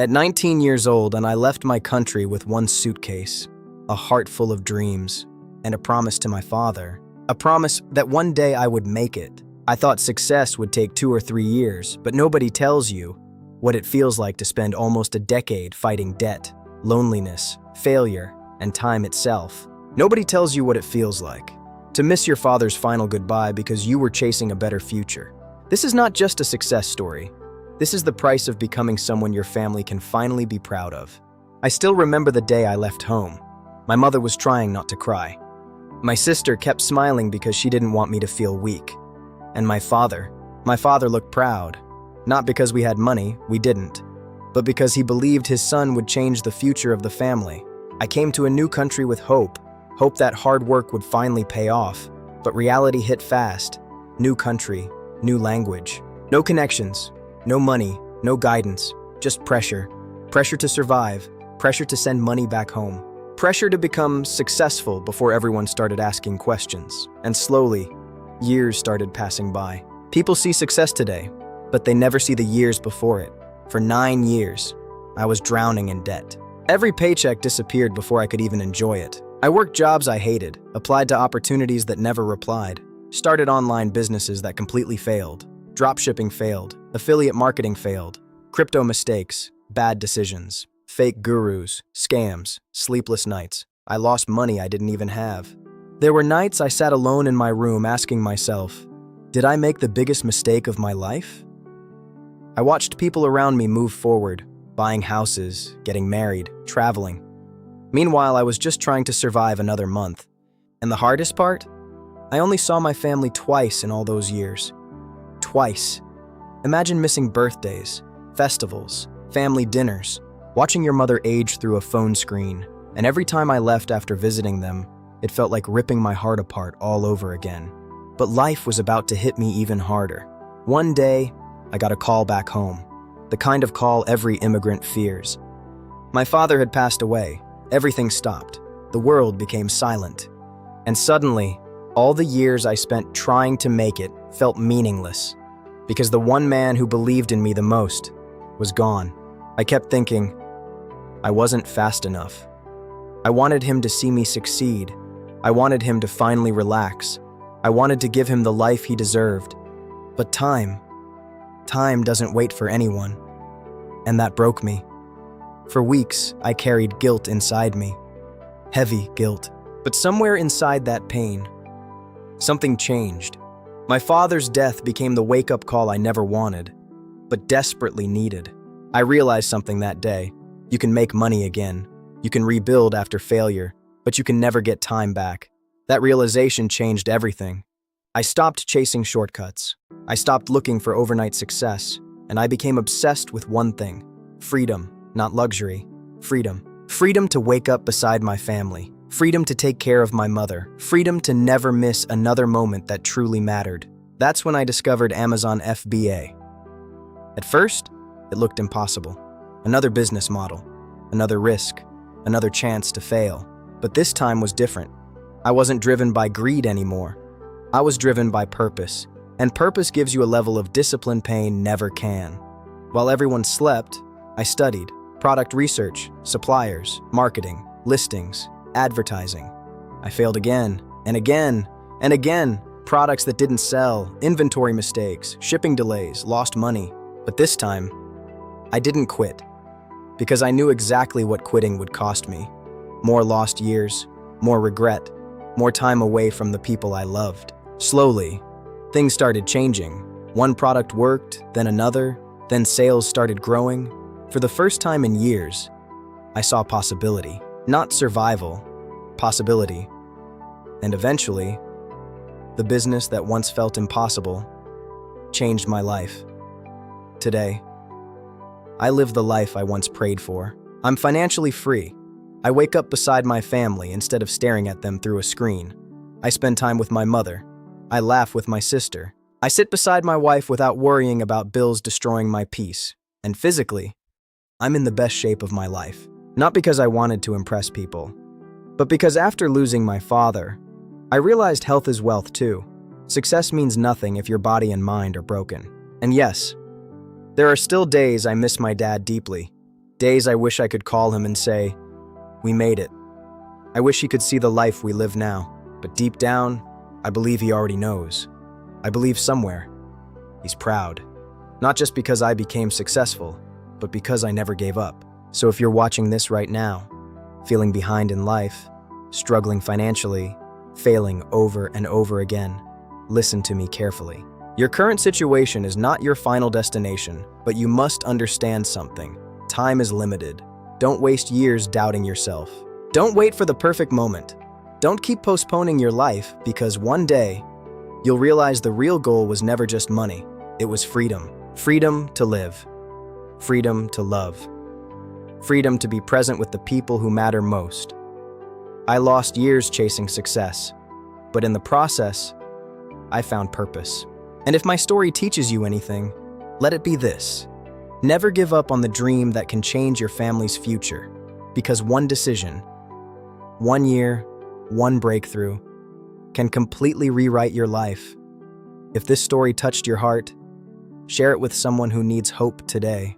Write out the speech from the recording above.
At 19 years old, and I left my country with one suitcase, a heart full of dreams, and a promise to my father. A promise that one day I would make it. I thought success would take 2 or 3 years, but nobody tells you what it feels like to spend almost a decade fighting debt, loneliness, failure, and time itself. Nobody tells you what it feels like to miss your father's final goodbye because you were chasing a better future. This is not just a success story. This is the price of becoming someone your family can finally be proud of. I still remember the day I left home. My mother was trying not to cry. My sister kept smiling because she didn't want me to feel weak. And my father looked proud. Not because we had money, we didn't, but because he believed his son would change the future of the family. I came to a new country with hope that hard work would finally pay off. But reality hit fast. New country, new language, no connections, no money, no guidance, just pressure. Pressure to survive, pressure to send money back home, pressure to become successful before everyone started asking questions. And slowly, years started passing by. People see success today, but they never see the years before it. For 9 years, I was drowning in debt. Every paycheck disappeared before I could even enjoy it. I worked jobs I hated, applied to opportunities that never replied, started online businesses that completely failed. Dropshipping failed, affiliate marketing failed, crypto mistakes, bad decisions, fake gurus, scams, sleepless nights. I lost money I didn't even have. There were nights I sat alone in my room asking myself, did I make the biggest mistake of my life? I watched people around me move forward, buying houses, getting married, traveling. Meanwhile, I was just trying to survive another month. And the hardest part? I only saw my family twice in all those years. Twice. Imagine missing birthdays, festivals, family dinners, watching your mother age through a phone screen, and every time I left after visiting them, it felt like ripping my heart apart all over again. But life was about to hit me even harder. One day, I got a call back home, the kind of call every immigrant fears. My father had passed away. Everything stopped. The world became silent. And suddenly, all the years I spent trying to make it felt meaningless, because the one man who believed in me the most was gone. I kept thinking, I wasn't fast enough. I wanted him to see me succeed. I wanted him to finally relax. I wanted to give him the life he deserved. But time doesn't wait for anyone. And that broke me. For weeks, I carried guilt inside me. Heavy guilt. But somewhere inside that pain, something changed. My father's death became the wake-up call I never wanted, but desperately needed. I realized something that day. You can make money again. You can rebuild after failure, but you can never get time back. That realization changed everything. I stopped chasing shortcuts. I stopped looking for overnight success, and I became obsessed with one thing: freedom, not luxury. Freedom. Freedom to wake up beside my family. Freedom to take care of my mother. Freedom to never miss another moment that truly mattered. That's when I discovered Amazon FBA. At first, it looked impossible. Another business model, another risk, another chance to fail. But this time was different. I wasn't driven by greed anymore. I was driven by purpose. And purpose gives you a level of discipline pain never can. While everyone slept, I studied. Product research, suppliers, marketing, listings, advertising. I failed again and again and again. Products that didn't sell, inventory mistakes, shipping delays, lost money. But this time, I didn't quit because I knew exactly what quitting would cost me. More lost years, more regret, more time away from the people I loved. Slowly, things started changing. One product worked, then another, then sales started growing. For the first time in years, I saw possibility. Not survival, possibility. And eventually, the business that once felt impossible changed my life. Today, I live the life I once prayed for. I'm financially free. I wake up beside my family instead of staring at them through a screen. I spend time with my mother. I laugh with my sister. I sit beside my wife without worrying about bills destroying my peace. And physically, I'm in the best shape of my life. Not because I wanted to impress people, but because after losing my father, I realized health is wealth too. Success means nothing if your body and mind are broken. And yes, there are still days I miss my dad deeply. Days I wish I could call him and say, "We made it." I wish he could see the life we live now. But deep down, I believe he already knows. I believe somewhere he's proud. Not just because I became successful, but because I never gave up. So if you're watching this right now, feeling behind in life, struggling financially, failing over and over again, listen to me carefully. Your current situation is not your final destination, but you must understand something. Time is limited. Don't waste years doubting yourself. Don't wait for the perfect moment. Don't keep postponing your life, because one day, you'll realize the real goal was never just money. It was freedom. Freedom to live. Freedom to love. Freedom to be present with the people who matter most. I lost years chasing success, but in the process, I found purpose. And if my story teaches you anything, let it be this. Never give up on the dream that can change your family's future, because one decision, 1 year, one breakthrough, can completely rewrite your life. If this story touched your heart, share it with someone who needs hope today.